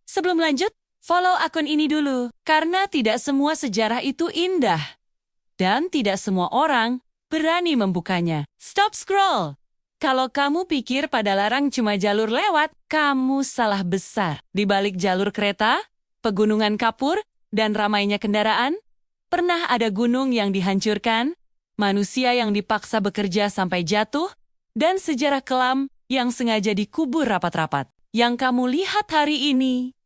Sebelum lanjut, follow akun ini dulu, karena tidak semua sejarah itu indah. Dan tidak semua orang berani membukanya. Stop scroll! Kalau kamu pikir Padalarang cuma jalur lewat, kamu salah besar. Di balik jalur kereta, pegunungan kapur, dan ramainya kendaraan, pernah ada gunung yang dihancurkan, manusia yang dipaksa bekerja sampai jatuh, dan sejarah kelam yang sengaja dikubur rapat-rapat. Yang kamu lihat hari ini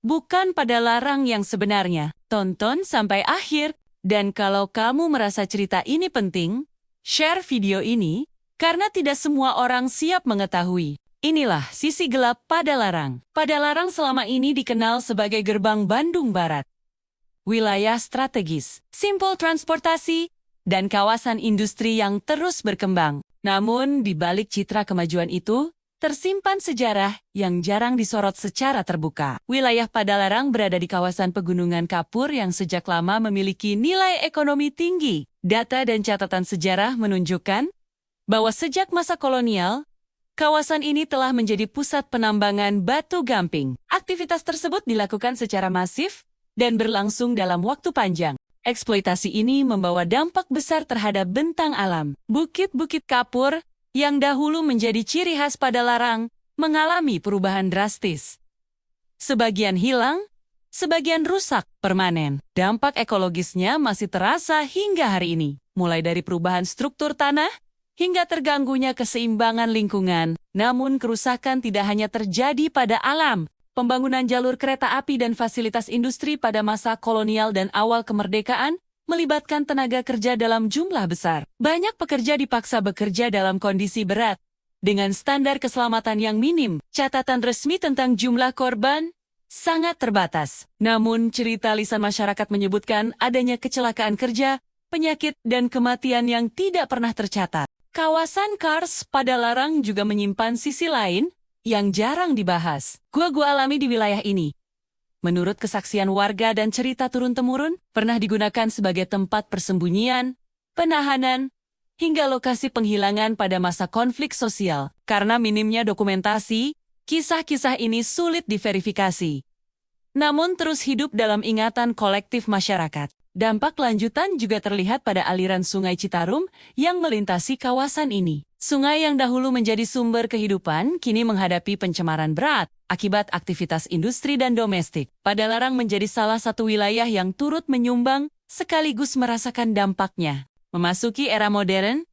bukan Padalarang yang sebenarnya. Tonton sampai akhir, dan kalau kamu merasa cerita ini penting, share video ini, karena tidak semua orang siap mengetahui. Inilah sisi gelap Padalarang. Padalarang selama ini dikenal sebagai gerbang Bandung Barat. Wilayah strategis, simpul transportasi, dan kawasan industri yang terus berkembang. Namun, di balik citra kemajuan itu, tersimpan sejarah yang jarang disorot secara terbuka. Wilayah Padalarang berada di kawasan pegunungan kapur yang sejak lama memiliki nilai ekonomi tinggi. Data dan catatan sejarah menunjukkan bahwa sejak masa kolonial, kawasan ini telah menjadi pusat penambangan batu gamping. Aktivitas tersebut dilakukan secara masif dan berlangsung dalam waktu panjang. Eksploitasi ini membawa dampak besar terhadap bentang alam. Bukit-bukit kapur yang dahulu menjadi ciri khas Padalarang mengalami perubahan drastis. Sebagian hilang, sebagian rusak permanen. Dampak ekologisnya masih terasa hingga hari ini, mulai dari perubahan struktur tanah hingga terganggunya keseimbangan lingkungan. Namun kerusakan tidak hanya terjadi pada alam. Pembangunan jalur kereta api dan fasilitas industri pada masa kolonial dan awal kemerdekaan melibatkan tenaga kerja dalam jumlah besar. Banyak pekerja dipaksa bekerja dalam kondisi berat, dengan standar keselamatan yang minim. Catatan resmi tentang jumlah korban sangat terbatas. Namun, cerita lisan masyarakat menyebutkan adanya kecelakaan kerja, penyakit, dan kematian yang tidak pernah tercatat. Kawasan Kars Padalarang juga menyimpan sisi lain yang jarang dibahas. Gua-gua alami di wilayah ini, menurut kesaksian warga dan cerita turun-temurun, pernah digunakan sebagai tempat persembunyian, penahanan, hingga lokasi penghilangan pada masa konflik sosial. Karena minimnya dokumentasi, kisah-kisah ini sulit diverifikasi. Namun terus hidup dalam ingatan kolektif masyarakat. Dampak lanjutan juga terlihat pada aliran Sungai Citarum yang melintasi kawasan ini. Sungai yang dahulu menjadi sumber kehidupan kini menghadapi pencemaran berat akibat aktivitas industri dan domestik. Padalarang menjadi salah satu wilayah yang turut menyumbang sekaligus merasakan dampaknya. Memasuki era modern,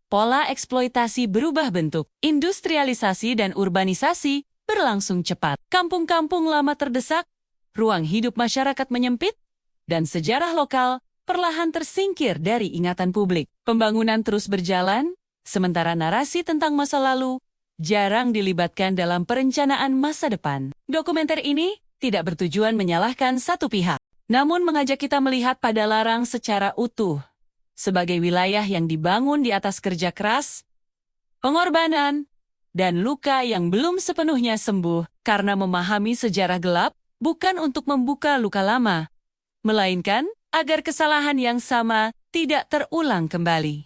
pola eksploitasi berubah bentuk. Industrialisasi dan urbanisasi berlangsung cepat. Kampung-kampung lama terdesak, ruang hidup masyarakat menyempit, dan sejarah lokal perlahan tersingkir dari ingatan publik. Pembangunan terus berjalan, sementara narasi tentang masa lalu jarang dilibatkan dalam perencanaan masa depan. Dokumenter ini tidak bertujuan menyalahkan satu pihak, namun mengajak kita melihat Padalarang secara utuh, sebagai wilayah yang dibangun di atas kerja keras, pengorbanan, dan luka yang belum sepenuhnya sembuh. Karena memahami sejarah gelap bukan untuk membuka luka lama, melainkan agar kesalahan yang sama tidak terulang kembali.